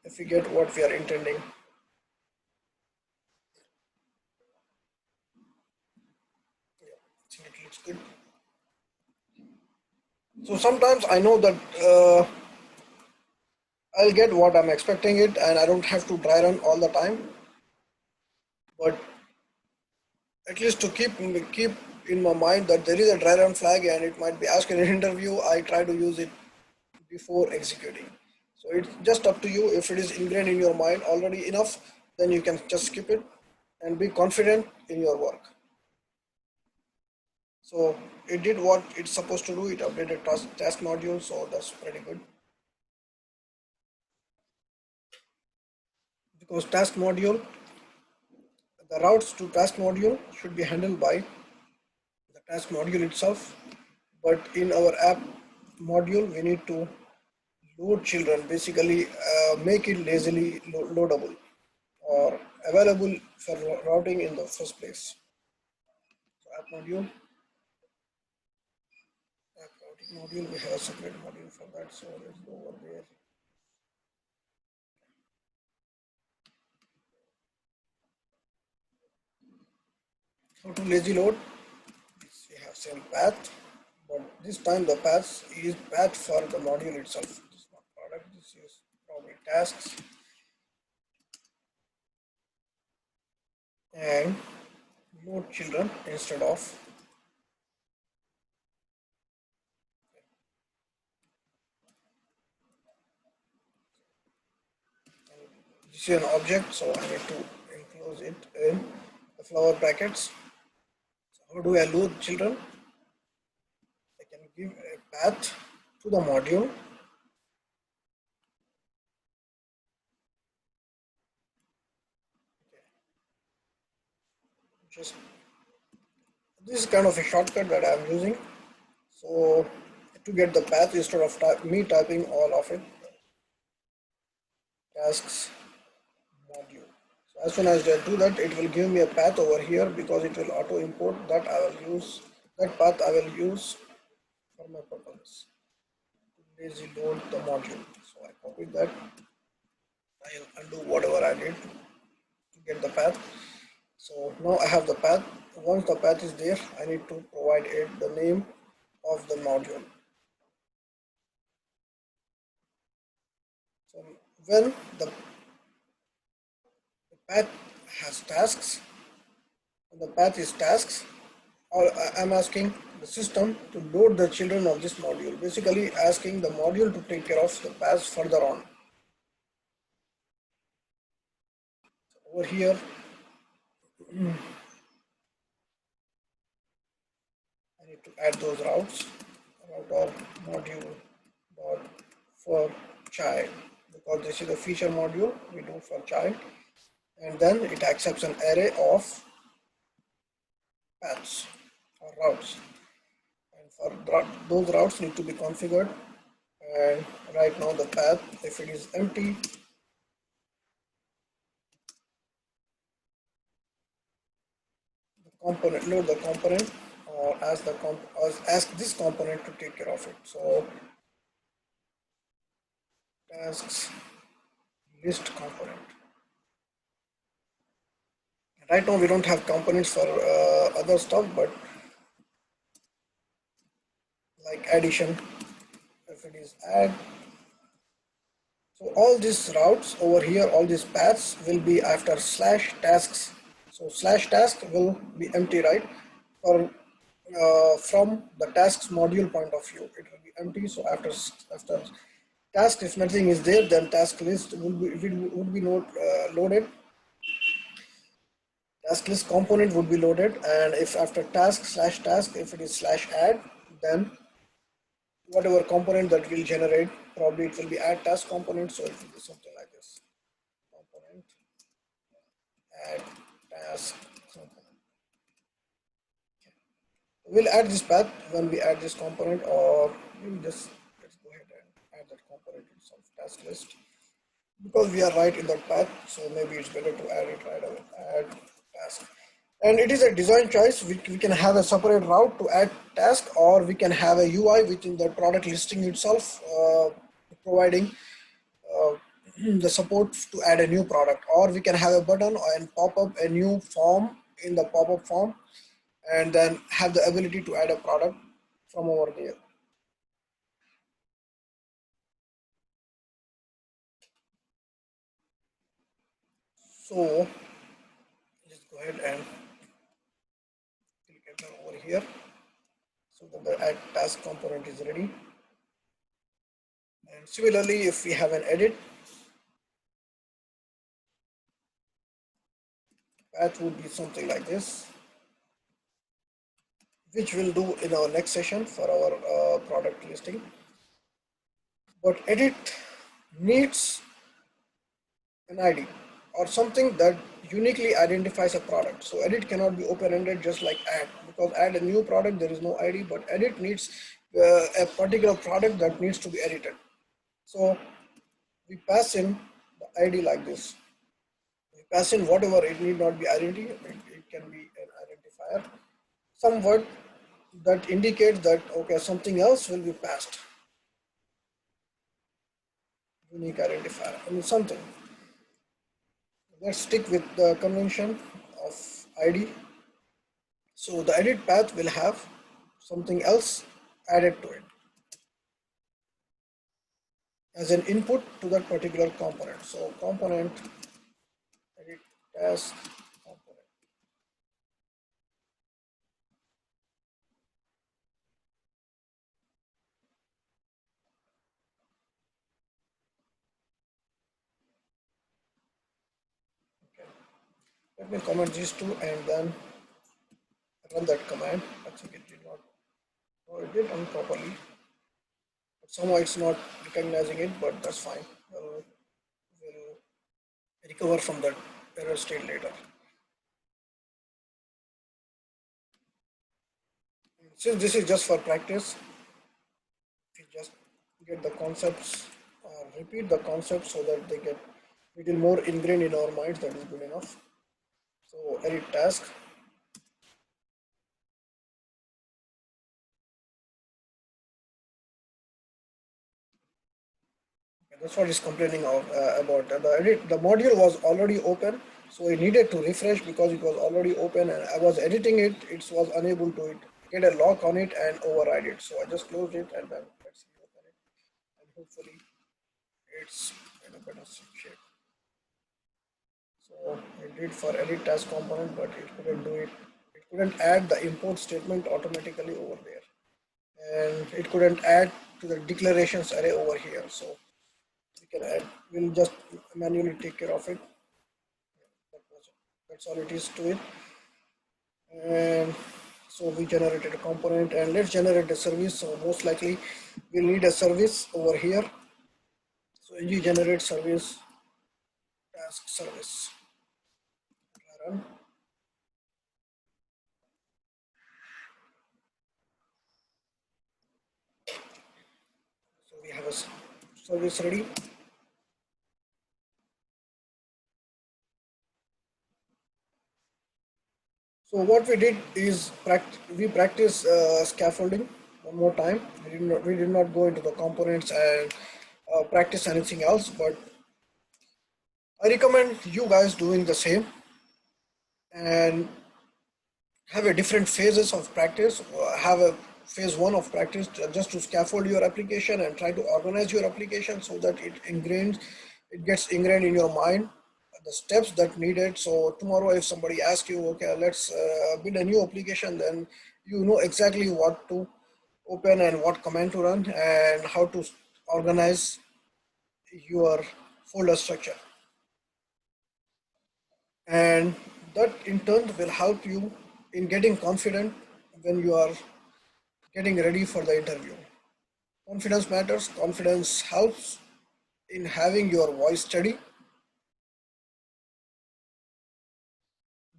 if we get what we are intending. I think it looks good. So sometimes I know that I'll get what I'm expecting it and I don't have to dry run all the time. But at least to keep in my mind that there is a dry run flag and it might be asked in an interview, I try to use it before executing. So it's just up to you. If it is ingrained in your mind already enough, then you can just skip it and be confident in your work. So it did what it's supposed to do. It updated task module, so that's pretty good. Because task module, the routes to task module should be handled by the task module itself. But in our app module, we need to load children, basically make it lazily loadable or available for routing in the first place. So app module, app routing module, we have a separate module for that. So let's go over there. How to lazy load? We have same path, but this time the path is path for the module itself. This is not product. This is probably tasks and load children instead of. This is an object, so I need to enclose it in the flower brackets. So how do I load children? I can give a path to the module. Just this is kind of a shortcut that I am using. So to get the path instead of me typing all of it, tasks module. So as soon as I do that, it will give me a path over here because it will auto import that I will use. That path I will use for my purpose. Lazy load the module. So I copied that. I'll undo whatever I did to get the path. So now I have the path. Once the path is there, I need to provide it the name of the module. So when the path has tasks, and the path is tasks, or I'm asking the system to load the children of this module, basically asking the module to take care of the paths further on. Over here, I need to add those routes. Router module dot for child, because this is a feature module we do for child, and then it accepts an array of paths or routes, and for those routes need to be configured. And right now the path, if it is empty, the component load the component or ask this component to take care of it. So tasks list component. Right now we don't have components for other stuff, but like addition, if it is add. So all these routes over here, all these paths will be after slash tasks. So slash task will be empty, right? For from the tasks module point of view, it will be empty. So after task, if nothing is there, then task list would be not loaded. Task list component would be loaded, and if after task slash task, if it is slash add, then whatever component that will generate, probably it will be add task component, so it will be something like this. Component add task component. We'll add this path when we add this component, or we'll just let's go ahead and add that component itself, task list, because we are right in that path. So maybe it's better to add it right away. Add task, and it is a design choice. We can have a separate route to add task, or we can have a UI within the product listing itself, providing uh, the support to add a new product, or we can have a button and pop up a new form in the pop-up form, and then have the ability to add a product from over there. So just go ahead and click enter over here, so that the add task component is ready. And similarly, if we have an edit, path would be something like this, which we'll do in our next session for our product listing. But edit needs an ID or something that uniquely identifies a product. So edit cannot be open-ended just like add, because add a new product there is no ID, but edit needs a particular product that needs to be edited. So we pass in the ID like this. We pass in whatever, it need not be identity, it can be an identifier, some word that indicates that okay, something else will be passed, unique identifier, I mean something. Let's stick with the convention of ID. So the edit path will have something else added to it as an input to that particular component. So component edit task component. Okay. Let me comment these two and then run that command. I think it did not, or it did run properly. But somehow it's not recognizing it, but that's fine. We'll recover from that error state later. Since this is just for practice, we just get the concepts, repeat the concepts so that they get little more ingrained in our minds. That is good enough. So edit task. That's what is complaining of, about the edit. The module was already open, so it needed to refresh because it was already open, and I was editing it. It was unable to get a lock on it and override it. So I just closed it and then let's reopen it, and hopefully it's in a better shape. So it did for edit task component, but it couldn't do it. It couldn't add the import statement automatically over there, and it couldn't add to the declarations array over here. So we can add. We'll just manually take care of it. That's all it is to it. And so we generated a component, and let's generate a service. So most likely we'll need a service over here. So ng generate service, task service. Run. So we have a service ready. So what we did is we practice scaffolding one more time. We did not go into the components and practice anything else, but I recommend you guys doing the same and have a different phases of practice. Have a phase one of practice just to scaffold your application and try to organize your application so that it gets ingrained in your mind the steps that needed. So tomorrow, if somebody asks you, okay, let's build a new application, then you know exactly what to open and what command to run and how to organize your folder structure. And that in turn will help you in getting confident when you are getting ready for the interview. Confidence matters. Confidence helps in having your voice steady,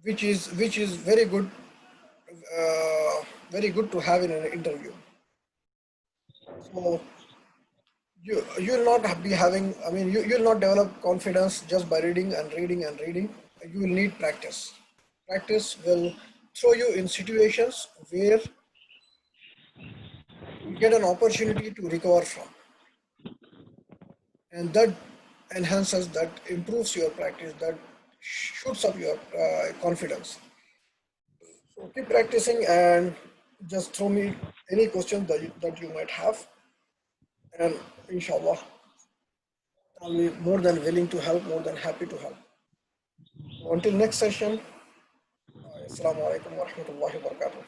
which is very good, very good to have in an interview. So you'll not be having, I mean, you'll not develop confidence just by reading and reading and reading. You will need practice. Practice will throw you in situations where you get an opportunity to recover from, and that enhances, that improves your practice, that shoots up your confidence. So keep practicing and just throw me any questions that you might have, and inshallah I'll be more than willing to help, more than happy to help. So until next session, assalamu alaikum wa rahmatullahi wa barakatuh.